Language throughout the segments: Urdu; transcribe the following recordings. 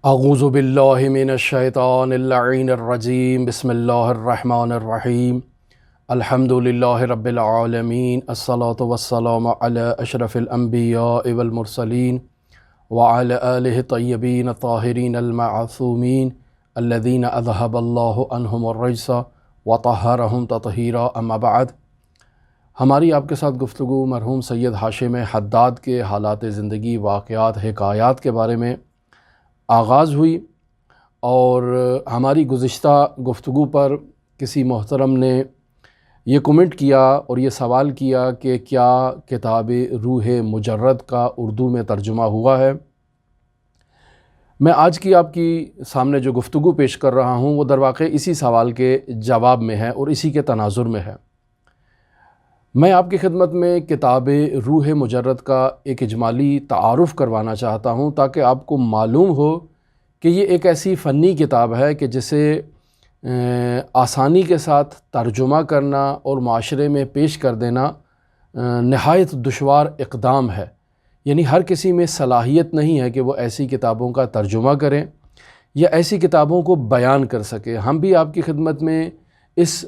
اعوذ باللہ من الشیطان اللعین الرجیم بسم اللہ الرحمن الرحیم الحمد للہ رب العالمین الصلاة والسلام علی اشرف الانبیاء والمرسلین وعلی آلہ طیبین الطاہرین المعصومین الذین اذہب اللہ عنہم الرجس وطہرہم تطہیرا اما بعد۔ ہماری آپ کے ساتھ گفتگو مرحوم سید ہاشم حداد کے حالات زندگی، واقعات، حکایات کے بارے میں آغاز ہوئی، اور ہماری گزشتہ گفتگو پر کسی محترم نے یہ کمنٹ کیا اور یہ سوال کیا کہ کیا کتاب روح مجرد کا اردو میں ترجمہ ہوا ہے۔ میں آج کی آپ کی سامنے جو گفتگو پیش کر رہا ہوں وہ در واقع اسی سوال کے جواب میں ہے اور اسی کے تناظر میں ہے۔ میں آپ کی خدمت میں کتاب روح مجرد کا ایک اجمالی تعارف کروانا چاہتا ہوں تاکہ آپ کو معلوم ہو کہ یہ ایک ایسی فنی کتاب ہے کہ جسے آسانی کے ساتھ ترجمہ کرنا اور معاشرے میں پیش کر دینا نہایت دشوار اقدام ہے۔ یعنی ہر کسی میں صلاحیت نہیں ہے کہ وہ ایسی کتابوں کا ترجمہ کریں یا ایسی کتابوں کو بیان کر سکے۔ ہم بھی آپ کی خدمت میں اس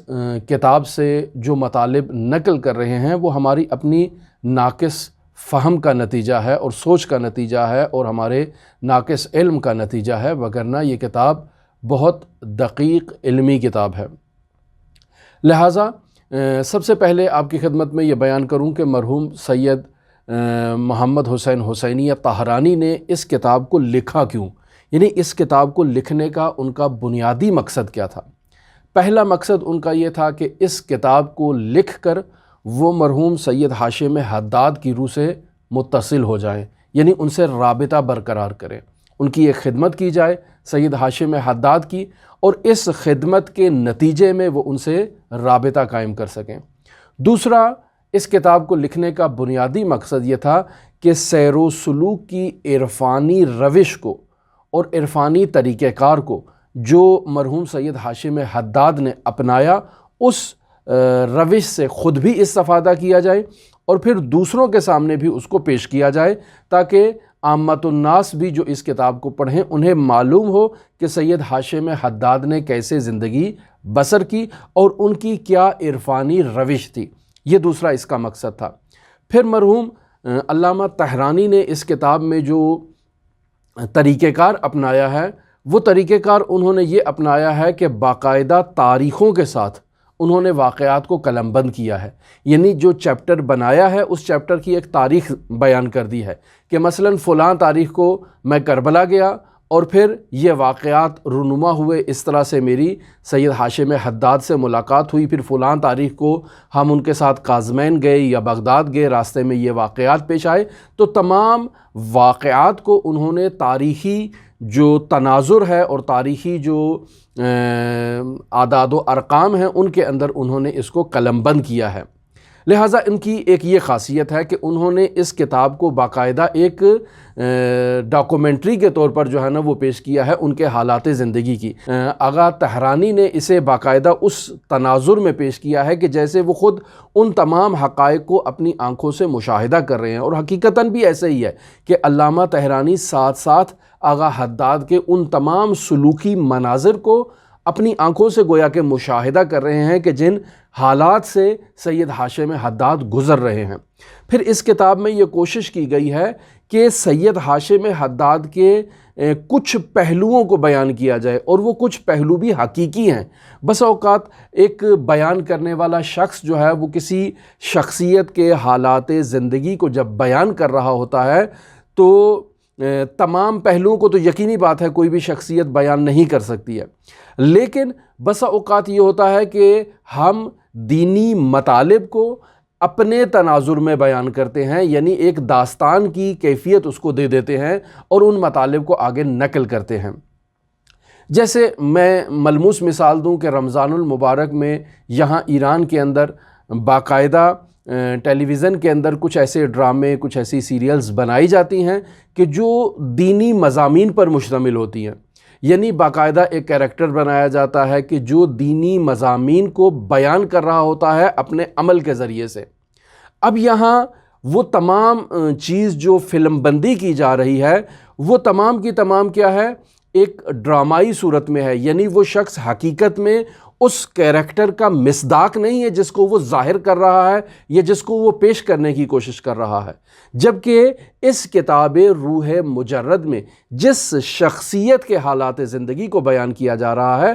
کتاب سے جو مطالب نقل کر رہے ہیں وہ ہماری اپنی ناقص فہم کا نتیجہ ہے اور سوچ کا نتیجہ ہے اور ہمارے ناقص علم کا نتیجہ ہے، وگرنہ یہ کتاب بہت دقیق علمی کتاب ہے۔ لہٰذا سب سے پہلے آپ کی خدمت میں یہ بیان کروں کہ مرحوم سید محمد حسین حسینی طہرانی نے اس کتاب کو لکھا کیوں، یعنی اس کتاب کو لکھنے کا ان کا بنیادی مقصد کیا تھا۔ پہلا مقصد ان کا یہ تھا کہ اس کتاب کو لکھ کر وہ مرحوم سید ہاشم حداد کی روح سے متصل ہو جائیں، یعنی ان سے رابطہ برقرار کریں، ان کی ایک خدمت کی جائے سید ہاشم حداد کی، اور اس خدمت کے نتیجے میں وہ ان سے رابطہ قائم کر سکیں۔ دوسرا، اس کتاب کو لکھنے کا بنیادی مقصد یہ تھا کہ سیر و سلوک کی عرفانی روش کو اور عرفانی طریقہ کار کو جو مرحوم سید ہاشم حداد نے اپنایا، اس روش سے خود بھی استفادہ کیا جائے اور پھر دوسروں کے سامنے بھی اس کو پیش کیا جائے تاکہ عامت الناس بھی جو اس کتاب کو پڑھیں انہیں معلوم ہو کہ سید ہاشم حداد نے کیسے زندگی بسر کی اور ان کی کیا عرفانی روش تھی۔ یہ دوسرا اس کا مقصد تھا۔ پھر مرحوم علامہ طہرانی نے اس کتاب میں جو طریقہ کار اپنایا ہے وہ طریقہ کار انہوں نے یہ اپنایا ہے کہ باقاعدہ تاریخوں کے ساتھ انہوں نے واقعات کو قلم بند کیا ہے، یعنی جو چیپٹر بنایا ہے اس چیپٹر کی ایک تاریخ بیان کر دی ہے کہ مثلا فلاں تاریخ کو میں کربلا گیا اور پھر یہ واقعات رونما ہوئے، اس طرح سے میری سید ہاشم حداد سے ملاقات ہوئی، پھر فلاں تاریخ کو ہم ان کے ساتھ کاظمین گئے یا بغداد گئے، راستے میں یہ واقعات پیش آئے۔ تو تمام واقعات کو انہوں نے تاریخی جو تناظر ہے اور تاریخی جو اعداد و ارقام ہیں ان کے اندر انہوں نے اس کو قلم بند کیا ہے۔ لہٰذا ان کی ایک یہ خاصیت ہے کہ انہوں نے اس کتاب کو باقاعدہ ایک ڈاکومنٹری کے طور پر جو ہے نا وہ پیش کیا ہے ان کے حالات زندگی کی۔ آغا طہرانی نے اسے باقاعدہ اس تناظر میں پیش کیا ہے کہ جیسے وہ خود ان تمام حقائق کو اپنی آنکھوں سے مشاہدہ کر رہے ہیں، اور حقیقتاً بھی ایسے ہی ہے کہ علامہ طہرانی ساتھ ساتھ آغا حداد کے ان تمام سلوکی مناظر کو اپنی آنکھوں سے گویا کہ مشاہدہ کر رہے ہیں کہ جن حالات سے سید ہاشم حداد گزر رہے ہیں۔ پھر اس کتاب میں یہ کوشش کی گئی ہے کہ سید ہاشم حداد کے کچھ پہلوؤں کو بیان کیا جائے، اور وہ کچھ پہلو بھی حقیقی ہیں۔ بس اوقات ایک بیان کرنے والا شخص جو ہے وہ کسی شخصیت کے حالات زندگی کو جب بیان کر رہا ہوتا ہے تو تمام پہلوؤں کو تو یقینی بات ہے کوئی بھی شخصیت بیان نہیں کر سکتی ہے، لیکن بسا اوقات یہ ہوتا ہے کہ ہم دینی مطالب کو اپنے تناظر میں بیان کرتے ہیں، یعنی ایک داستان کی کیفیت اس کو دے دیتے ہیں اور ان مطالب کو آگے نقل کرتے ہیں۔ جیسے میں ملموس مثال دوں کہ رمضان المبارک میں یہاں ایران کے اندر باقاعدہ ٹیلی ویژن کے اندر کچھ ایسے ڈرامے، کچھ ایسی سیریلز بنائی جاتی ہیں کہ جو دینی مضامین پر مشتمل ہوتی ہیں، یعنی باقاعدہ ایک کیریکٹر بنایا جاتا ہے کہ جو دینی مضامین کو بیان کر رہا ہوتا ہے اپنے عمل کے ذریعے سے۔ اب یہاں وہ تمام چیز جو فلم بندی کی جا رہی ہے وہ تمام کی تمام کیا ہے، ایک ڈرامائی صورت میں ہے، یعنی وہ شخص حقیقت میں اس کیریکٹر کا مصداق نہیں ہے جس کو وہ ظاہر کر رہا ہے یا جس کو وہ پیش کرنے کی کوشش کر رہا ہے، جبکہ اس کتاب روح مجرد میں جس شخصیت کے حالات زندگی کو بیان کیا جا رہا ہے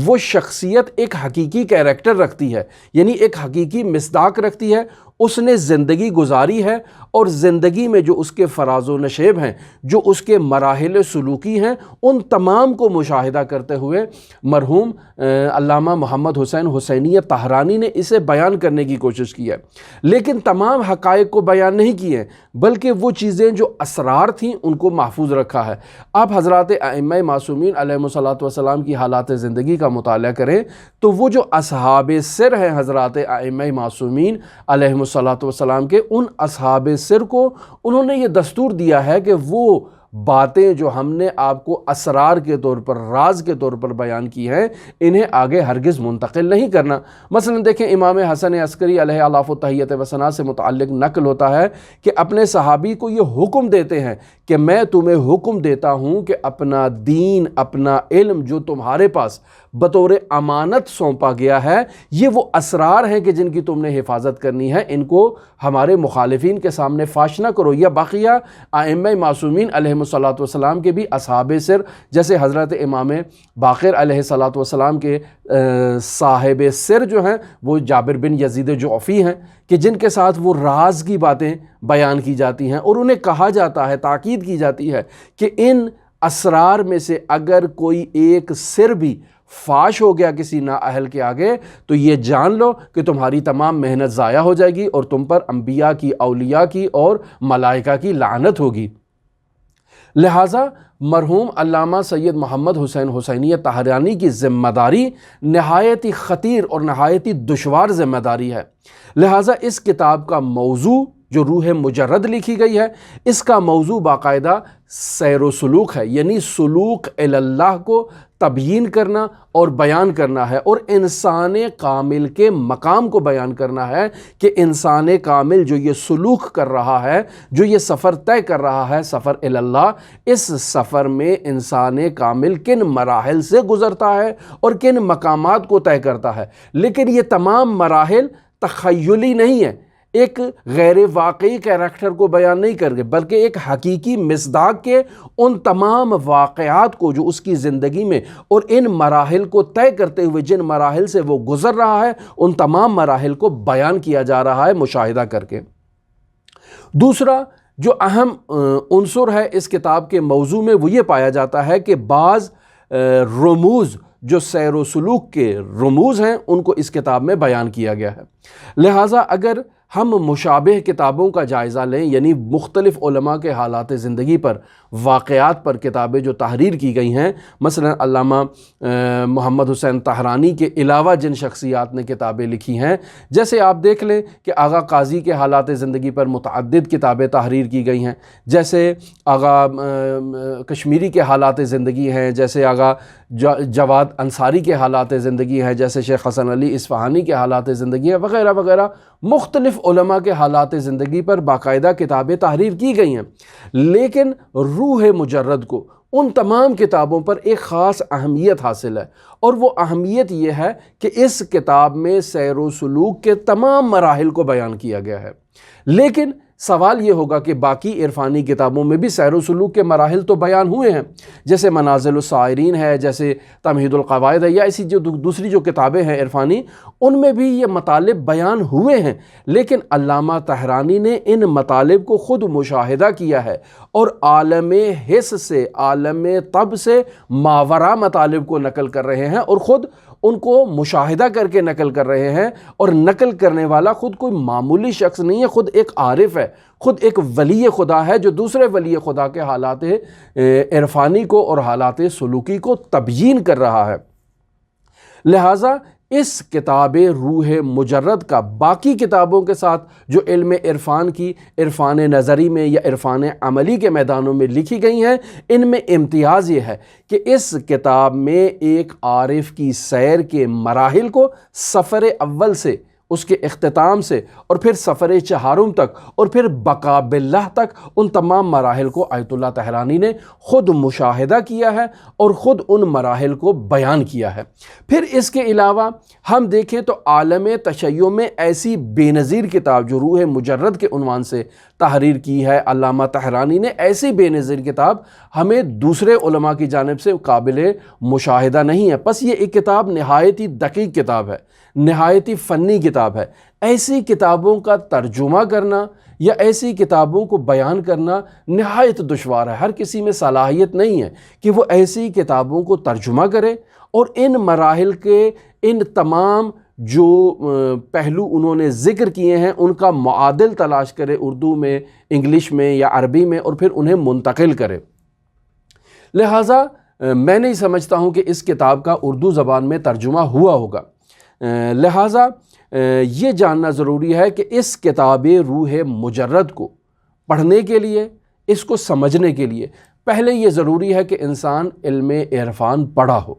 وہ شخصیت ایک حقیقی کیریکٹر رکھتی ہے، یعنی ایک حقیقی مصداق رکھتی ہے، اس نے زندگی گزاری ہے اور زندگی میں جو اس کے فراز و نشیب ہیں، جو اس کے مراحل سلوکی ہیں، ان تمام کو مشاہدہ کرتے ہوئے مرحوم علامہ محمد حسین حسینی طہرانی نے اسے بیان کرنے کی کوشش کی ہے، لیکن تمام حقائق کو بیان نہیں کیے ہیں، بلکہ وہ چیزیں جو اسرار تھیں ان کو محفوظ رکھا ہے۔ آپ حضرات ائمہ معصومین علیہم الصلاۃ والسلام کی حالات زندگی کا مطالعہ کریں تو وہ جو اصحاب سر ہیں حضرات ائمہ معصومین علیہم الصلاۃ والسلام کے، ان اصحاب سر کو انہوں نے یہ دستور دیا ہے کہ وہ باتیں جو ہم نے آپ کو اسرار کے طور پر، راز کے طور پر بیان کی ہیں، انہیں آگے ہرگز منتقل نہیں کرنا۔ مثلا دیکھیں امام حسن عسکری علیہ الاف و تحیت و ثنا سے متعلق نقل ہوتا ہے کہ اپنے صحابی کو یہ حکم دیتے ہیں کہ میں تمہیں حکم دیتا ہوں کہ اپنا دین، اپنا علم جو تمہارے پاس بطور امانت سونپا گیا ہے، یہ وہ اسرار ہیں کہ جن کی تم نے حفاظت کرنی ہے، ان کو ہمارے مخالفین کے سامنے فاش نہ کرو۔ یا بقیہ ائمہ معصومین علیہم الصلاۃ والسلام کے بھی اصحاب سر، جیسے حضرت امام باقر علیہ الصلاۃ والسلام کے صاحب سر جو ہیں وہ جابر بن یزید جعفی ہیں، کہ جن کے ساتھ وہ راز کی باتیں بیان کی جاتی ہیں اور انہیں کہا جاتا ہے، تاکید کی جاتی ہے کہ ان اسرار میں سے اگر کوئی ایک سر بھی فاش ہو گیا کسی نااہل کے آگے تو یہ جان لو کہ تمہاری تمام محنت ضائع ہو جائے گی اور تم پر انبیاء کی، اولیاء کی اور ملائکہ کی لعنت ہوگی۔ لہٰذا مرحوم علامہ سید محمد حسین حسینی طہرانی کی ذمہ داری نہایت ہی خطیر اور نہایت ہی دشوار ذمہ داری ہے۔ لہٰذا اس کتاب کا موضوع جو روح مجرد لکھی گئی ہے، اس کا موضوع باقاعدہ سیر و سلوک ہے، یعنی سلوک اللہ کو تبیین کرنا اور بیان کرنا ہے، اور انسان کامل کے مقام کو بیان کرنا ہے کہ انسان کامل جو یہ سلوک کر رہا ہے، جو یہ سفر طے کر رہا ہے، سفر اللہ، اس سفر میں انسان کامل کن مراحل سے گزرتا ہے اور کن مقامات کو طے کرتا ہے۔ لیکن یہ تمام مراحل تخیلی نہیں ہے، ایک غیر واقعی کیریکٹر کو بیان نہیں کر گئے، بلکہ ایک حقیقی مصداق کے ان تمام واقعات کو جو اس کی زندگی میں اور ان مراحل کو طے کرتے ہوئے جن مراحل سے وہ گزر رہا ہے، ان تمام مراحل کو بیان کیا جا رہا ہے مشاہدہ کر کے۔ دوسرا جو اہم عنصر ہے اس کتاب کے موضوع میں وہ یہ پایا جاتا ہے کہ بعض رموز جو سیر و سلوک کے رموز ہیں ان کو اس کتاب میں بیان کیا گیا ہے۔ لہٰذا اگر ہم مشابہ کتابوں کا جائزہ لیں، یعنی مختلف علماء کے حالات زندگی پر، واقعات پر کتابیں جو تحریر کی گئی ہیں، مثلا علامہ محمد حسین طہرانی کے علاوہ جن شخصیات نے کتابیں لکھی ہیں، جیسے آپ دیکھ لیں کہ آغا قاضی کے حالات زندگی پر متعدد کتابیں تحریر کی گئی ہیں، جیسے آغا کشمیری کے حالات زندگی ہیں، جیسے آغا جواد انصاری کے حالات زندگی ہیں، جیسے شیخ حسن علی اصفہانی کے حالات زندگی ہیں، وغیرہ وغیرہ مختلف علماء کے حالات زندگی پر باقاعدہ کتابیں تحریر کی گئی ہیں۔ لیکن روح مجرد کو ان تمام کتابوں پر ایک خاص اہمیت حاصل ہے، اور وہ اہمیت یہ ہے کہ اس کتاب میں سیر و سلوک کے تمام مراحل کو بیان کیا گیا ہے۔ لیکن سوال یہ ہوگا کہ باقی عرفانی کتابوں میں بھی سیر و سلوک کے مراحل تو بیان ہوئے ہیں، جیسے منازل السائرین ہے، جیسے تمہید القواعد ہے، یا ایسی جو دوسری جو کتابیں ہیں عرفانی، ان میں بھی یہ مطالب بیان ہوئے ہیں، لیکن علامہ طہرانی نے ان مطالب کو خود مشاہدہ کیا ہے اور عالم حس سے، عالم طب سے ماورا مطالب کو نقل کر رہے ہیں، اور خود ان کو مشاہدہ کر کے نقل کر رہے ہیں، اور نقل کرنے والا خود کوئی معمولی شخص نہیں ہے، خود ایک عارف ہے، خود ایک ولی خدا ہے جو دوسرے ولی خدا کے حالات عرفانی کو اور حالات سلوکی کو تبیین کر رہا ہے۔ لہٰذا اس کتاب روح مجرد کا باقی کتابوں کے ساتھ جو علم عرفان کی، عرفان نظری میں یا عرفان عملی کے میدانوں میں لکھی گئی ہیں، ان میں امتیاز یہ ہے کہ اس کتاب میں ایک عارف کی سیر کے مراحل کو سفر اول سے اس کے اختتام سے اور پھر سفر چہارم تک اور پھر بقا باللہ تک، ان تمام مراحل کو آیت اللہ طاہرانی نے خود مشاہدہ کیا ہے اور خود ان مراحل کو بیان کیا ہے۔ پھر اس کے علاوہ ہم دیکھیں تو عالم تشیع میں ایسی بے نظیر کتاب جو روح مجرد کے عنوان سے تحریر کی ہے علامہ طاہرانی نے، ایسی بے نظیر کتاب ہمیں دوسرے علماء کی جانب سے قابل مشاہدہ نہیں ہے۔ بس یہ ایک کتاب نہایت ہی دقیق کتاب ہے، نہایت ہی فنی کتاب ہے۔ ایسی کتابوں کا ترجمہ کرنا یا ایسی کتابوں کو بیان کرنا نہایت دشوار ہے۔ ہر کسی میں صلاحیت نہیں ہے کہ وہ ایسی کتابوں کو ترجمہ کرے اور ان مراحل کے ان تمام جو پہلو انہوں نے ذکر کیے ہیں ان کا معادل تلاش کرے اردو میں، انگلش میں یا عربی میں، اور پھر انہیں منتقل کرے۔ لہٰذا میں نہیں سمجھتا ہوں کہ اس کتاب کا اردو زبان میں ترجمہ ہوا ہوگا۔ لہٰذا یہ جاننا ضروری ہے کہ اس کتاب روح مجرد کو پڑھنے کے لیے، اس کو سمجھنے کے لیے پہلے یہ ضروری ہے کہ انسان علم عرفان پڑھا ہو۔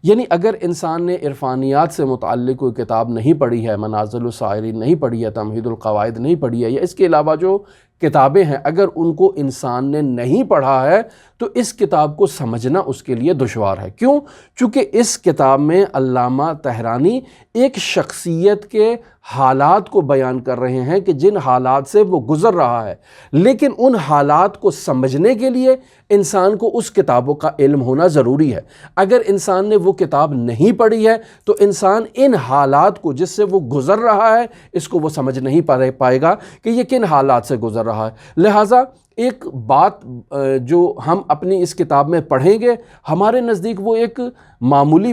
یعنی اگر انسان نے عرفانیات سے متعلق کوئی کتاب نہیں پڑھی ہے، منازل السائرین نہیں پڑھی ہے، تمہید القواعد نہیں پڑھی ہے، یا اس کے علاوہ جو کتابیں ہیں اگر ان کو انسان نے نہیں پڑھا ہے تو اس کتاب کو سمجھنا اس کے لیے دشوار ہے۔ کیوں؟ چونکہ اس کتاب میں علامہ طاہرانی ایک شخصیت کے حالات کو بیان کر رہے ہیں کہ جن حالات سے وہ گزر رہا ہے، لیکن ان حالات کو سمجھنے کے لیے انسان کو اس کتابوں کا علم ہونا ضروری ہے۔ اگر انسان نے وہ کتاب نہیں پڑھی ہے تو انسان ان حالات کو جس سے وہ گزر رہا ہے اس کو وہ سمجھ نہیں پائے گا کہ یہ کن حالات سے گزر رہا ہے۔ لہٰذا ایک بات جو ہم اپنی اس کتاب میں پڑھیں گے ہمارے نزدیک وہ ایک معمولی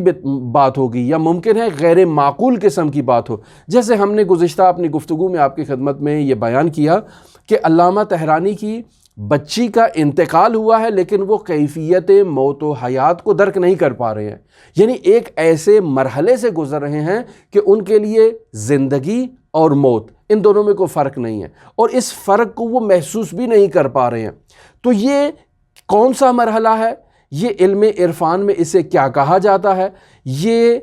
بات ہوگی یا ممکن ہے غیر معقول قسم کی بات ہو۔ جیسے ہم نے گزشتہ اپنی گفتگو میں آپ کی خدمت میں یہ بیان کیا کہ علامہ طاہرانی کی بچی کا انتقال ہوا ہے لیکن وہ کیفیت موت و حیات کو درک نہیں کر پا رہے ہیں، یعنی ایک ایسے مرحلے سے گزر رہے ہیں کہ ان کے لیے زندگی اور موت ان دونوں میں کوئی فرق نہیں ہے، اور اس فرق کو وہ محسوس بھی نہیں کر پا رہے ہیں۔ تو یہ کون سا مرحلہ ہے؟ یہ علم عرفان میں اسے کیا کہا جاتا ہے؟ یہ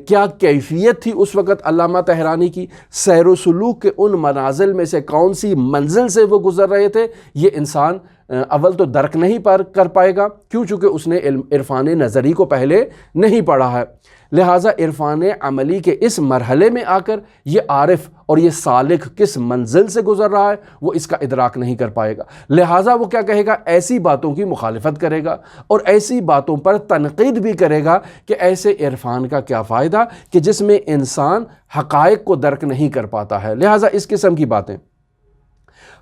کیا کیفیت تھی اس وقت علامہ طاہرانی کی؟ سیر و سلوک کے ان منازل میں سے کون سی منزل سے وہ گزر رہے تھے؟ یہ انسان اول تو درک نہیں کر پائے گا، کیوں؟ چونکہ اس نے عرفان نظری کو پہلے نہیں پڑھا ہے۔ لہٰذا عرفان عملی کے اس مرحلے میں آ کر یہ عارف اور یہ سالک کس منزل سے گزر رہا ہے وہ اس کا ادراک نہیں کر پائے گا۔ لہٰذا وہ کیا کہے گا؟ ایسی باتوں کی مخالفت کرے گا اور ایسی باتوں پر تنقید بھی کرے گا کہ ایسے عرفان کا کیا فائدہ کہ جس میں انسان حقائق کو درک نہیں کر پاتا ہے۔ لہٰذا اس قسم کی باتیں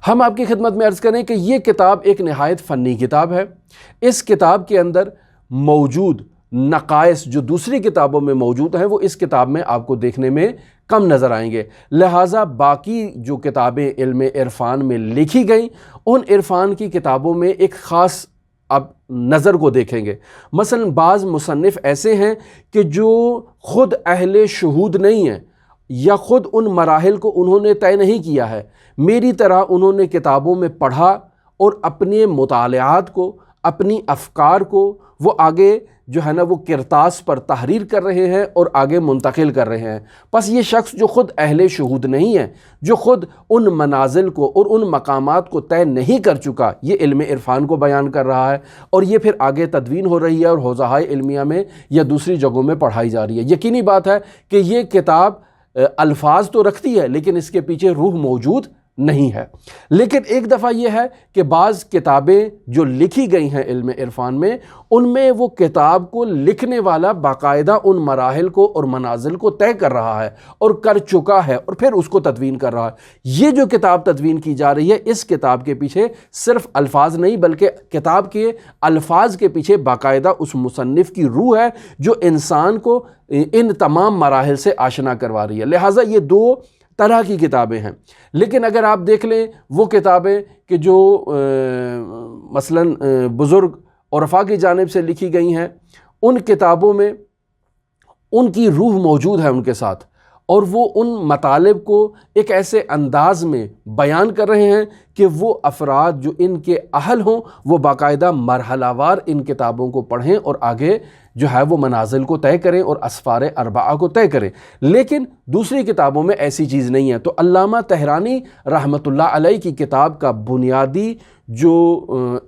ہم آپ کی خدمت میں عرض کریں کہ یہ کتاب ایک نہایت فنی کتاب ہے۔ اس کتاب کے اندر موجود نقائص جو دوسری کتابوں میں موجود ہیں وہ اس کتاب میں آپ کو دیکھنے میں کم نظر آئیں گے۔ لہٰذا باقی جو کتابیں علم عرفان میں لکھی گئیں ان عرفان کی کتابوں میں ایک خاص آپ نظر کو دیکھیں گے۔ مثلا بعض مصنف ایسے ہیں کہ جو خود اہل شہود نہیں ہیں یا خود ان مراحل کو انہوں نے طے نہیں کیا ہے، میری طرح انہوں نے کتابوں میں پڑھا اور اپنے مطالعات کو، اپنی افکار کو وہ آگے جو ہے نا وہ کرتاس پر تحریر کر رہے ہیں اور آگے منتقل کر رہے ہیں۔ پس یہ شخص جو خود اہل شہود نہیں ہے، جو خود ان منازل کو اور ان مقامات کو طے نہیں کر چکا، یہ علم عرفان کو بیان کر رہا ہے اور یہ پھر آگے تدوین ہو رہی ہے اور حوزہائے علمیہ میں یا دوسری جگہوں میں پڑھائی جا رہی ہے۔ یقینی بات ہے کہ یہ کتاب الفاظ تو رکھتی ہے لیکن اس کے پیچھے روح موجود نہیں ہے۔ لیکن ایک دفعہ یہ ہے کہ بعض کتابیں جو لکھی گئی ہیں علم عرفان میں ان میں وہ کتاب کو لکھنے والا باقاعدہ ان مراحل کو اور منازل کو طے کر رہا ہے اور کر چکا ہے اور پھر اس کو تدوین کر رہا ہے۔ یہ جو کتاب تدوین کی جا رہی ہے اس کتاب کے پیچھے صرف الفاظ نہیں بلکہ کتاب کے الفاظ کے پیچھے باقاعدہ اس مصنف کی روح ہے جو انسان کو ان تمام مراحل سے آشنا کروا رہی ہے۔ لہٰذا یہ دو طرح کی کتابیں ہیں۔ لیکن اگر آپ دیکھ لیں وہ کتابیں کہ جو مثلاً بزرگ عرفاء کی جانب سے لکھی گئی ہیں ان کتابوں میں ان کی روح موجود ہے ان کے ساتھ، اور وہ ان مطالب کو ایک ایسے انداز میں بیان کر رہے ہیں کہ وہ افراد جو ان کے اہل ہوں وہ باقاعدہ مرحلہ وار ان کتابوں کو پڑھیں اور آگے جو ہے وہ منازل کو طے کریں اور اسفار اربعہ کو طے کریں، لیکن دوسری کتابوں میں ایسی چیز نہیں ہے۔ تو علامہ طحرانی رحمۃ اللہ علیہ کی کتاب کا بنیادی جو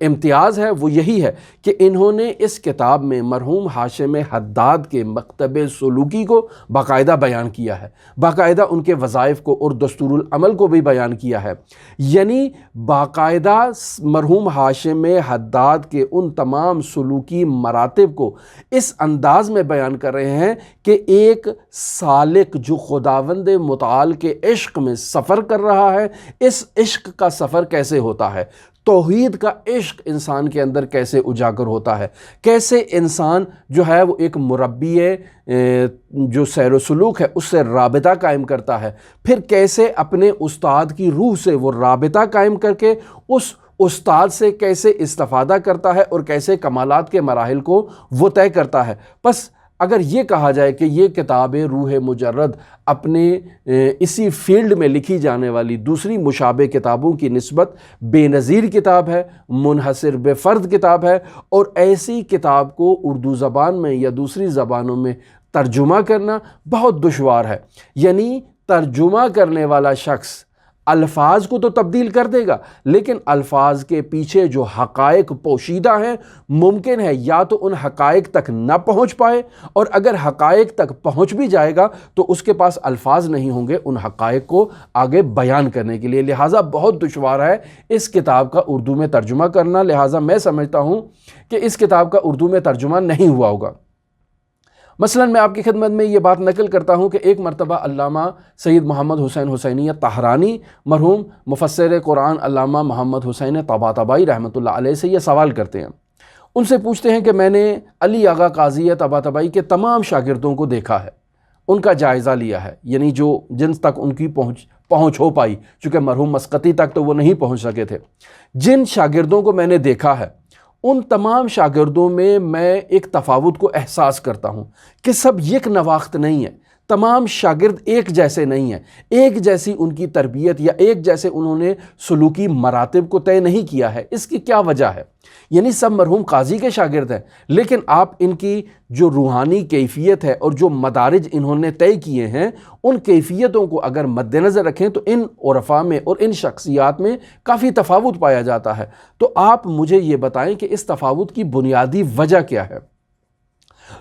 امتیاز ہے وہ یہی ہے کہ انہوں نے اس کتاب میں مرحوم ہاشم حداد کے مکتب سلوکی کو باقاعدہ بیان کیا ہے، باقاعدہ ان کے وظائف کو اور دستور العمل کو بھی بیان کیا ہے، یعنی باقاعدہ مرحوم ہاشم حداد کے ان تمام سلوکی مراتب کو اس انداز میں بیان کر رہے ہیں کہ ایک سالک جو خداوند متعال کے عشق میں سفر کر رہا ہے، اس عشق کا سفر کیسے ہوتا ہے، توحید کا عشق انسان کے اندر کیسے اجاگر ہوتا ہے، کیسے انسان جو ہے وہ ایک مربی جو سیر و سلوک ہے اس سے رابطہ قائم کرتا ہے، پھر کیسے اپنے استاد کی روح سے وہ رابطہ قائم کر کے اس استاد سے کیسے استفادہ کرتا ہے اور کیسے کمالات کے مراحل کو وہ طے کرتا ہے۔ پس اگر یہ کہا جائے کہ یہ کتاب روح مجرد اپنے اسی فیلڈ میں لکھی جانے والی دوسری مشابہ کتابوں کی نسبت بے نظیر کتاب ہے، منحصر بے فرد کتاب ہے، اور ایسی کتاب کو اردو زبان میں یا دوسری زبانوں میں ترجمہ کرنا بہت دشوار ہے، یعنی ترجمہ کرنے والا شخص الفاظ کو تو تبدیل کر دے گا لیکن الفاظ کے پیچھے جو حقائق پوشیدہ ہیں ممکن ہے یا تو ان حقائق تک نہ پہنچ پائے، اور اگر حقائق تک پہنچ بھی جائے گا تو اس کے پاس الفاظ نہیں ہوں گے ان حقائق کو آگے بیان کرنے کے لیے، لہٰذا بہت دشوار ہے اس کتاب کا اردو میں ترجمہ کرنا، لہٰذا میں سمجھتا ہوں کہ اس کتاب کا اردو میں ترجمہ نہیں ہوا ہوگا۔ مثلا میں آپ کی خدمت میں یہ بات نقل کرتا ہوں کہ ایک مرتبہ علامہ سید محمد حسین حسینی طحرانی مرحوم مفسر قرآن علامہ محمد حسین طباطبائی رحمۃ اللہ علیہ سے یہ سوال کرتے ہیں، ان سے پوچھتے ہیں کہ میں نے علی آغا قاضی طباطبائی کے تمام شاگردوں کو دیکھا ہے، ان کا جائزہ لیا ہے، یعنی جو جن تک ان کی پہنچ ہو پائی، چونکہ مرحوم مسقطی تک تو وہ نہیں پہنچ سکے تھے، جن شاگردوں کو میں نے دیکھا ہے ان تمام شاگردوں میں ایک تفاوت کو احساس کرتا ہوں کہ سب یک نواخت نہیں ہے، تمام شاگرد ایک جیسے نہیں ہیں، ایک جیسی ان کی تربیت یا ایک جیسے انہوں نے سلوکی مراتب کو طے نہیں کیا ہے۔ اس کی کیا وجہ ہے؟ یعنی سب مرحوم قاضی کے شاگرد ہیں لیکن آپ ان کی جو روحانی کیفیت ہے اور جو مدارج انہوں نے طے کیے ہیں ان کیفیتوں کو اگر مد نظر رکھیں تو ان عرفاء میں اور ان شخصیات میں کافی تفاوت پایا جاتا ہے، تو آپ مجھے یہ بتائیں کہ اس تفاوت کی بنیادی وجہ کیا ہے؟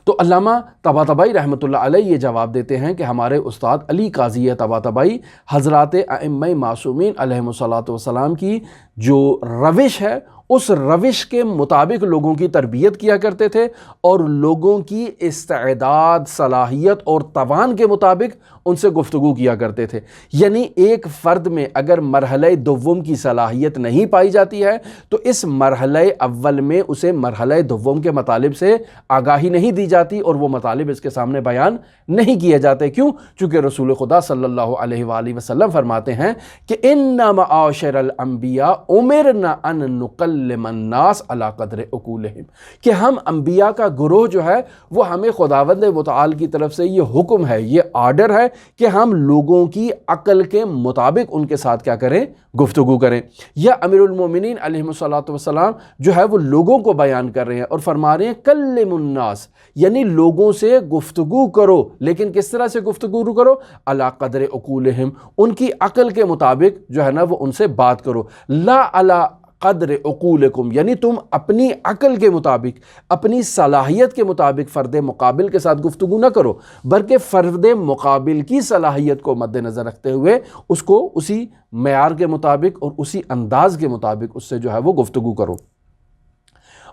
تو علامہ طباطبائی رحمۃ اللہ علیہ یہ جواب دیتے ہیں کہ ہمارے استاد علی قاضی طباطبائی حضرات ائمہ معصومین علیہم الصلاۃ والسلام کی جو روش ہے اس روش کے مطابق لوگوں کی تربیت کیا کرتے تھے اور لوگوں کی استعداد، صلاحیت اور توان کے مطابق ان سے گفتگو کیا کرتے تھے، یعنی ایک فرد میں اگر مرحلہ دوم کی صلاحیت نہیں پائی جاتی ہے تو اس مرحلہ اول میں اسے مرحلہ دوم کے مطالب سے آگاہی نہیں دی جاتی اور وہ مطالب اس کے سامنے بیان نہیں کیے جاتے۔ کیوں؟ چونکہ رسول خدا صلی اللہ علیہ وآلہ وسلم فرماتے ہیں کہ اِنَّا مَعَاشِرَ الْأَنْبِيَاءِ أُمِرْنَا أَن نُقَلِّمَ النَّاسَ عَلَىٰ قَدْرِ عُقُولِهِمْ، کہ ہم انبیاء کا گروہ جو ہے وہ ہمیں خداوند متعال کی طرف سے یہ حکم ہے، یہ آرڈر ہے کہ ہم لوگوں کی عقل کے مطابق ان کے ساتھ کیا کریں؟ گفتگو کریں۔ یا امیر المومنین علیہ الصلاۃ والسلام جو ہے وہ لوگوں کو بیان کر رہے ہیں اور فرما رہے ہیں کلم الناس، یعنی لوگوں سے گفتگو کرو، لیکن کس طرح سے گفتگو کرو؟ علی قدر عقولہم، ان کی عقل کے مطابق جو ہے نا وہ ان سے بات کرو، لا علی قدر عقولکم، یعنی تم اپنی عقل کے مطابق، اپنی صلاحیت کے مطابق فرد مقابل کے ساتھ گفتگو نہ کرو، بلکہ فرد مقابل کی صلاحیت کو مد نظر رکھتے ہوئے اس کو اسی معیار کے مطابق اور اسی انداز کے مطابق اس سے جو ہے وہ گفتگو کرو۔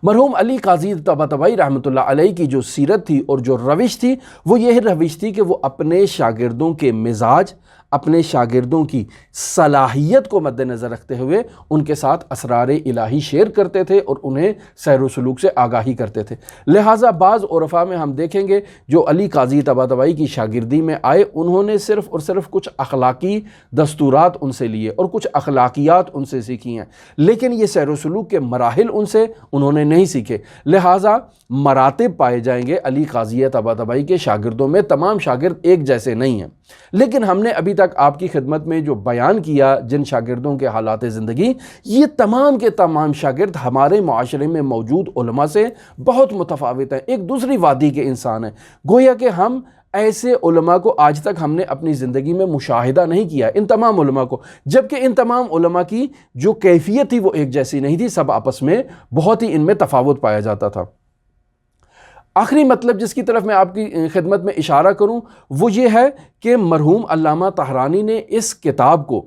مرحوم علی قاضی طباطبائی رحمۃ اللہ علیہ کی جو سیرت تھی اور جو روش تھی وہ یہ روش تھی کہ وہ اپنے شاگردوں کے مزاج، اپنے شاگردوں کی صلاحیت کو مد نظر رکھتے ہوئے ان کے ساتھ اسرار الہی شیئر کرتے تھے اور انہیں سیر و سلوک سے آگاہی کرتے تھے۔ لہٰذا بعض عرفاء میں ہم دیکھیں گے جو علی قاضی طباطبائی کی شاگردی میں آئے انہوں نے صرف اور صرف کچھ اخلاقی دستورات ان سے لیے اور کچھ اخلاقیات ان سے سیکھی ہیں، لیکن یہ سیر و سلوک کے مراحل ان سے انہوں نے نہیں سیکھے۔ لہٰذا مراتب پائے جائیں گے علی قاضی طباطبائی کے شاگردوں میں، تمام شاگرد ایک جیسے نہیں ہیں۔ لیکن ہم نے ابھی تک آپ کی خدمت میں جو بیان کیا جن شاگردوں کے حالات زندگی، یہ تمام کے تمام شاگرد ہمارے معاشرے میں موجود علماء سے بہت متفاوت ہیں، ایک دوسری وادی کے انسان ہیں۔ گویا کہ ہم ایسے علماء کو آج تک ہم نے اپنی زندگی میں مشاہدہ نہیں کیا، ان تمام علماء کو، جبکہ ان تمام علماء کی جو کیفیت تھی وہ ایک جیسی نہیں تھی، سب آپس میں بہت ہی ان میں تفاوت پایا جاتا تھا۔ آخری مطلب جس کی طرف میں آپ کی خدمت میں اشارہ کروں وہ یہ ہے کہ مرحوم علامہ طاہرانی نے اس کتاب کو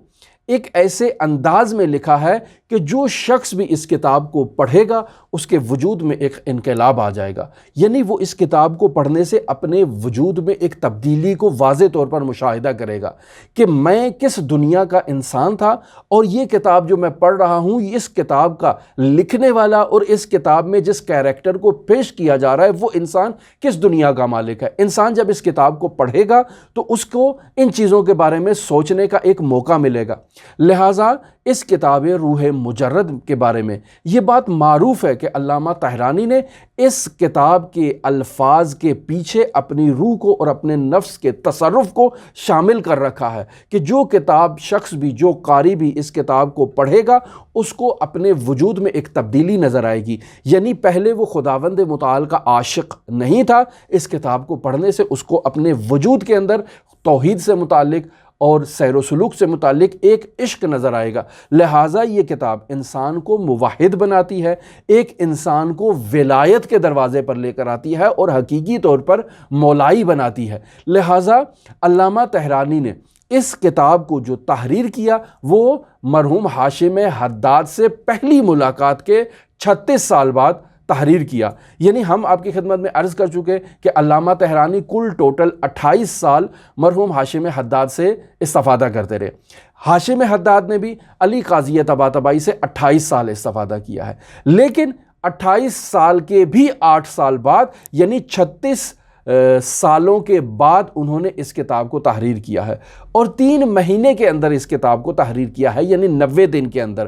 ایک ایسے انداز میں لکھا ہے کہ جو شخص بھی اس کتاب کو پڑھے گا اس کے وجود میں ایک انقلاب آ جائے گا، یعنی وہ اس کتاب کو پڑھنے سے اپنے وجود میں ایک تبدیلی کو واضح طور پر مشاہدہ کرے گا کہ میں کس دنیا کا انسان تھا، اور یہ کتاب جو میں پڑھ رہا ہوں اس کتاب کا لکھنے والا اور اس کتاب میں جس کیریکٹر کو پیش کیا جا رہا ہے وہ انسان کس دنیا کا مالک ہے۔ انسان جب اس کتاب کو پڑھے گا تو اس کو ان چیزوں کے بارے میں سوچنے کا ایک موقع ملے گا۔ لہٰذا اس کتاب روح مجرد کے بارے میں یہ بات معروف ہے کہ علامہ طاہرانی نے اس کتاب کے الفاظ کے پیچھے اپنی روح کو اور اپنے نفس کے تصرف کو شامل کر رکھا ہے کہ جو کتاب شخص بھی، جو قاری بھی اس کتاب کو پڑھے گا اس کو اپنے وجود میں ایک تبدیلی نظر آئے گی، یعنی پہلے وہ خداوند متعال کا عاشق نہیں تھا، اس کتاب کو پڑھنے سے اس کو اپنے وجود کے اندر توحید سے متعلق اور سیر و سلوک سے متعلق ایک عشق نظر آئے گا۔ لہٰذا یہ کتاب انسان کو موحد بناتی ہے، ایک انسان کو ولایت کے دروازے پر لے کر آتی ہے اور حقیقی طور پر مولائی بناتی ہے۔ لہٰذا علامہ طاہرانی نے اس کتاب کو جو تحریر کیا وہ مرحوم ہاشم حداد سے پہلی ملاقات کے 36 سال بعد تحریر کیا، یعنی ہم آپ کی خدمت میں عرض کر چکے کہ علامہ طاہرانی کل ٹوٹل 28 سال مرحوم ہاشم حداد سے استفادہ کرتے رہے۔ ہاشم حداد نے بھی علی قاضی طباطبائی سے 28 سال استفادہ کیا ہے، لیکن 28 سال کے بھی 8 سال بعد یعنی 36 سالوں کے بعد انہوں نے اس کتاب کو تحریر کیا ہے، اور 3 مہینے کے اندر اس کتاب کو تحریر کیا ہے، یعنی 90 دن کے اندر۔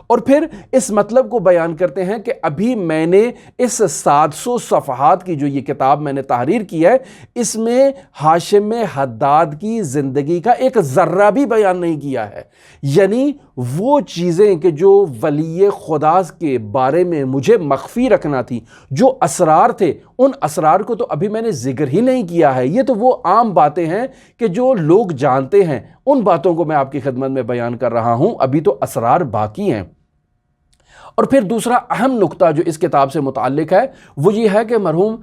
اور پھر اس مطلب کو بیان کرتے ہیں کہ ابھی میں نے اس 700 صفحات کی جو یہ کتاب میں نے تحریر کی ہے اس میں ہاشم حداد کی زندگی کا ایک ذرہ بھی بیان نہیں کیا ہے، یعنی وہ چیزیں کہ جو ولی خدا کے بارے میں مجھے مخفی رکھنا تھی، جو اسرار تھے، ان اسرار کو تو ابھی میں نے ذکر ہی نہیں کیا ہے۔ یہ تو وہ عام باتیں ہیں کہ جو لوگ جانتے ہیں، ان باتوں کو میں آپ کی خدمت میں بیان کر رہا ہوں، ابھی تو اسرار باقی ہیں۔ اور پھر دوسرا اہم نقطہ جو اس کتاب سے متعلق ہے وہ یہ ہے کہ مرحوم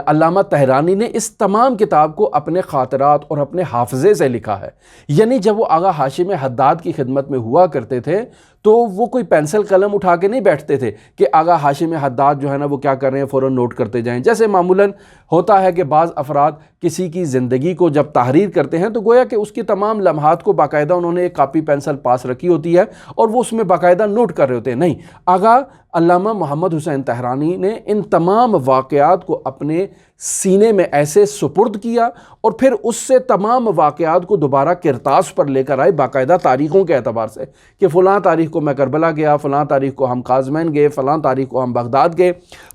علامہ طاہرانی نے اس تمام کتاب کو اپنے خاطرات اور اپنے حافظے سے لکھا ہے، یعنی جب وہ آغا ہاشم حداد کی خدمت میں ہوا کرتے تھے تو وہ کوئی پینسل قلم اٹھا کے نہیں بیٹھتے تھے کہ آغا ہاشم حداد جو ہے نا وہ کیا کر رہے ہیں فوراً نوٹ کرتے جائیں۔ جیسے معمولاً ہوتا ہے کہ بعض افراد کسی کی زندگی کو جب تحریر کرتے ہیں تو گویا کہ اس کی تمام لمحات کو باقاعدہ انہوں نے ایک کاپی پینسل پاس رکھی ہوتی ہے اور وہ اس میں باقاعدہ نوٹ کر رہے ہوتے ہیں، نہیں، آغا علامہ محمد حسین طاہرانی نے ان تمام واقعات کو اپنے سینے میں ایسے سپرد کیا اور پھر اس سے تمام واقعات کو دوبارہ کرتاس پر لے کر آئے باقاعدہ تاریخوں کے اعتبار سے کہ فلاں تاریخ کو میں کربلا گیا، فلاں تاریخ کو ہم قازمین گئے، فلاں تاریخ کو ہم بغداد گئے،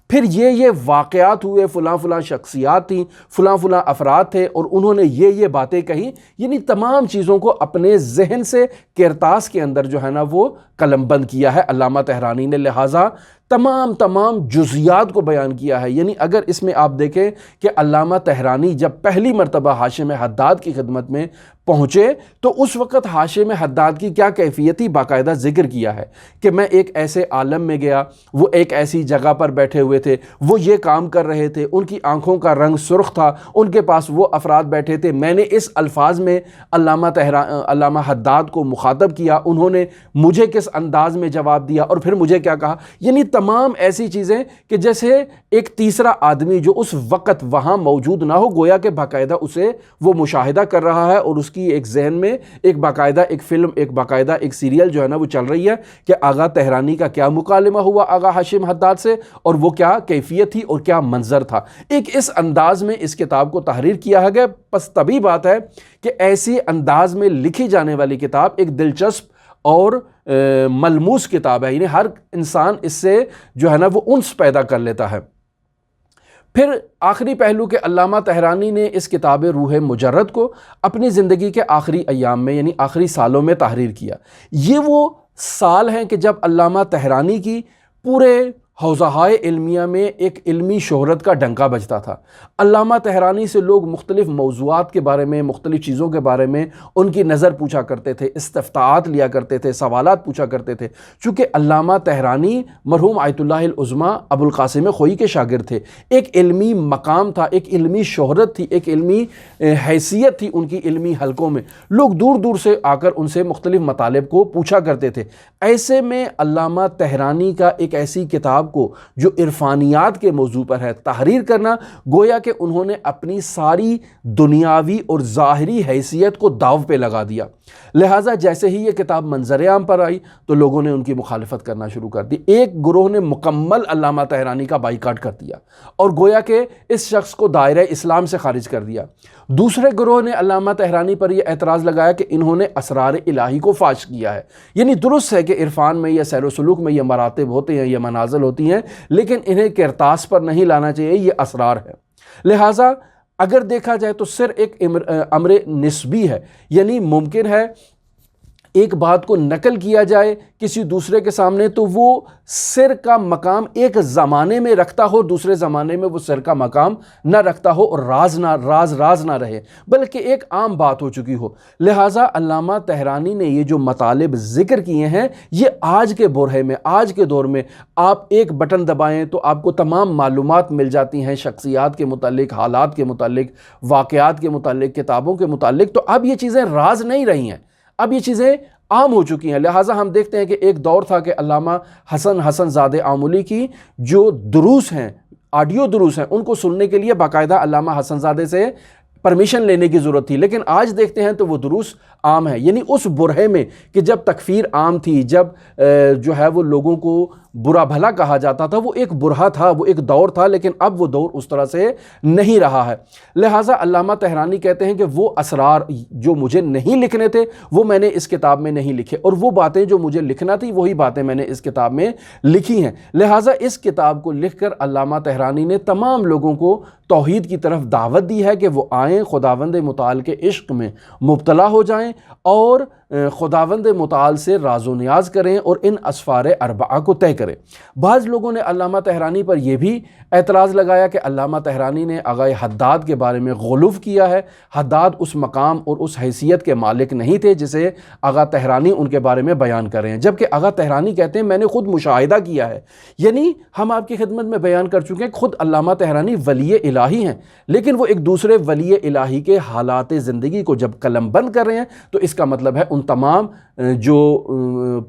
پھر یہ واقعات ہوئے، فلاں فلاں شخصیات تھیں، فلاں فلاں افراد تھے اور انہوں نے یہ باتیں کہیں، یعنی تمام چیزوں کو اپنے ذہن سے کرتاس کے اندر جو ہے نا وہ قلم بند کیا ہے علامہ طاہرانی نے۔ لہٰذا تمام جزیات کو بیان کیا ہے، یعنی اگر اس میں آپ دیکھیں کہ علامہ طاہرانی جب پہلی مرتبہ ہاشم حداد کی خدمت میں پہنچے تو اس وقت ہاشم حداد کی کیا کیفیت تھی باقاعدہ ذکر کیا ہے کہ میں ایک ایسے عالم میں گیا، وہ ایک ایسی جگہ پر بیٹھے ہوئے تھے، وہ یہ کام کر رہے تھے، ان کی آنکھوں کا رنگ سرخ تھا، ان کے پاس وہ افراد بیٹھے تھے، میں نے اس الفاظ میں علامہ حداد کو مخاطب کیا، انہوں نے مجھے کس انداز میں جواب دیا اور پھر مجھے کیا کہا، یعنی تمام ایسی چیزیں کہ جیسے ایک تیسرا آدمی جو اس وقت وہاں موجود نہ ہو گویا کہ باقاعدہ اسے وہ مشاہدہ کر رہا ہے اور اس کی ایک ذہن میں ایک باقاعدہ ایک فلم، ایک باقاعدہ ایک سیریل جو ہے نا وہ چل رہی ہے کہ آغا طاہرانی کا کیا مکالمہ ہوا آغا ہاشم حداد سے اور وہ کیا کیفیت تھی اور کیا منظر تھا۔ ایک اس انداز میں اس کتاب کو تحریر کیا گیا، پس طبی بات ہے کہ ایسی انداز میں لکھی جانے والی کتاب ایک دلچسپ اور ملموس کتاب ہے، یعنی ہر انسان اس سے جو ہے نا وہ انس پیدا کر لیتا ہے۔ پھر آخری پہلو کہ علامہ طحرانی نے اس کتاب روح مجرد کو اپنی زندگی کے آخری ایام میں یعنی آخری سالوں میں تحریر کیا۔ یہ وہ سال ہیں کہ جب علامہ طحرانی کی پورے حوزہائے علمیہ میں ایک علمی شہرت کا ڈنکا بجتا تھا۔ علامہ طحرانی سے لوگ مختلف موضوعات کے بارے میں، مختلف چیزوں کے بارے میں ان کی نظر پوچھا کرتے تھے، استفتاءات لیا کرتے تھے، سوالات پوچھا کرتے تھے۔ چونکہ علامہ طحرانی مرحوم آیت اللہ العظمیٰ ابو القاسم خوئی کے شاگرد تھے، ایک علمی مقام تھا، ایک علمی شہرت تھی، ایک علمی حیثیت تھی ان کی علمی حلقوں میں، لوگ دور دور سے آ کر ان سے مختلف مطالب کو پوچھا کرتے تھے۔ ایسے میں علامہ طحرانی کا ایک ایسی کتاب کو جو عرفانیات کے موضوع پر ہے تحریر کرنا، گویا کہ انہوں نے اپنی ساری دنیاوی اور ظاہری حیثیت کو داو پہ لگا دیا۔ لہٰذا جیسے ہی یہ کتاب منظر عام پر آئی تو لوگوں نے ان کی مخالفت کرنا شروع کر دی۔ ایک گروہ نے مکمل علامہ طحرانی کا بائیکاٹ کر دیا اور گویا کہ اس شخص کو دائرہ اسلام سے خارج کر دیا۔ دوسرے گروہ نے علامہ طحرانی پر یہ اعتراض لگایا کہ انہوں نے اسرار الہی کو فاش کیا ہے۔ یعنی درست ہے کہ عرفان میں یا سیر و سلوک میں یہ مراتب ہوتے ہیں، یہ منازل ہوتی ہیں، لیکن انہیں کرتاس پر نہیں لانا چاہیے، یہ اسرار ہے۔ لہٰذا اگر دیکھا جائے تو سر ایک امر نسبی ہے، یعنی ممکن ہے ایک بات کو نقل کیا جائے کسی دوسرے کے سامنے تو وہ سر کا مقام ایک زمانے میں رکھتا ہو، دوسرے زمانے میں وہ سر کا مقام نہ رکھتا ہو اور راز نہ رہے، بلکہ ایک عام بات ہو چکی ہو۔ لہٰذا علامہ طحرانی نے یہ جو مطالب ذکر کیے ہیں، یہ آج کے برہے میں، آج کے دور میں آپ ایک بٹن دبائیں تو آپ کو تمام معلومات مل جاتی ہیں شخصیات کے متعلق، حالات کے متعلق، واقعات کے متعلق، کتابوں کے متعلق۔ تو اب یہ چیزیں راز نہیں رہی ہیں، اب یہ چیزیں عام ہو چکی ہیں۔ لہٰذا ہم دیکھتے ہیں کہ ایک دور تھا کہ علامہ حسن زادہ آملی کی جو دروس ہیں، آڈیو دروس ہیں، ان کو سننے کے لیے باقاعدہ علامہ حسن زادہ سے پرمیشن لینے کی ضرورت تھی، لیکن آج دیکھتے ہیں تو وہ دروس عام ہے۔ یعنی اس برہے میں کہ جب تکفیر عام تھی، جب جو ہے وہ لوگوں کو برا بھلا کہا جاتا تھا، وہ ایک برہا تھا، وہ ایک دور تھا، لیکن اب وہ دور اس طرح سے نہیں رہا ہے۔ لہٰذا علامہ طحرانی کہتے ہیں کہ وہ اسرار جو مجھے نہیں لکھنے تھے وہ میں نے اس کتاب میں نہیں لکھے، اور وہ باتیں جو مجھے لکھنا تھی وہی باتیں میں نے اس کتاب میں لکھی ہیں۔ لہٰذا اس کتاب کو لکھ کر علامہ طحرانی نے تمام لوگوں کو توحید کی طرف دعوت دی ہے کہ وہ آئیں، خداوند متعال کے عشق میں مبتلا ہو جائیں اور خداوند متعال سے راز و نیاز کریں اور ان اسفار اربعہ کو طے کریں۔ بعض لوگوں نے علامہ طحرانی پر یہ بھی اعتراض لگایا کہ علامہ طحرانی نے آغا حداد کے بارے میں غلو کیا ہے۔ حداد اس مقام اور اس حیثیت کے مالک نہیں تھے جسے آغا طحرانی ان کے بارے میں بیان کر رہے ہیں، جبکہ آغا طحرانی کہتے ہیں میں نے خود مشاہدہ کیا ہے۔ یعنی ہم آپ کی خدمت میں بیان کر چکے ہیں خود علامہ طحرانی ولی الہی ہیں، لیکن وہ ایک دوسرے ولی الہی کے حالات زندگی کو جب قلم بند کر رہے ہیں تو اس کا مطلب ہے ان تمام جو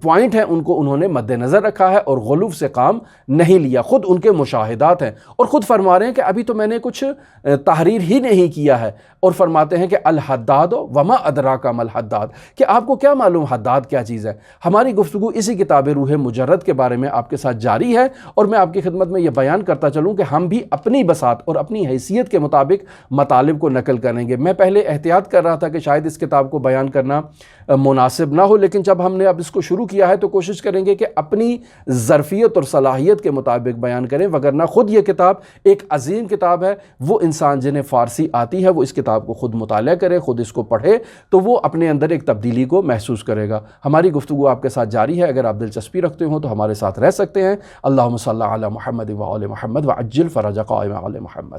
پوائنٹ ہیں ان کو انہوں نے مد نظر رکھا ہے اور غلو سے کام نہیں لیا، خود ان کے مشاہدات ہیں اور خود فرما رہے ہیں کہ ابھی تو میں نے کچھ تحریر ہی نہیں کیا ہے، اور فرماتے ہیں کہ الحداد وما ادراک ما الحداد، کہ آپ کو کیا معلوم حداد کیا چیز ہے۔ ہماری گفتگو اسی کتاب روح مجرد کے بارے میں آپ کے ساتھ جاری ہے، اور میں آپ کی خدمت میں یہ بیان کرتا چلوں کہ ہم بھی اپنی بساط اور اپنی حیثیت کے مطابق مطالب کو نقل کریں گے۔ میں پہلے احتیاط کر رہا تھا کہ شاید اس کتاب کو بیان کرنا مناسب نہ ہو، لیکن جب ہم نے اب اس کو شروع کیا ہے تو کوشش کریں گے کہ اپنی ظرفیت اور صلاحیت کے مطابق بیان کریں، وگرنہ خود یہ کتاب ایک عظیم کتاب ہے۔ وہ انسان جنہیں فارسی آتی ہے وہ اس کتاب کو خود مطالعہ کرے، خود اس کو پڑھے تو وہ اپنے اندر ایک تبدیلی کو محسوس کرے گا۔ ہماری گفتگو آپ کے ساتھ جاری ہے، اگر آپ دلچسپی رکھتے ہوں تو ہمارے ساتھ رہ سکتے ہیں۔ اللہم صلی علی محمد و آل محمد وعجل فرج قائم آل محمد۔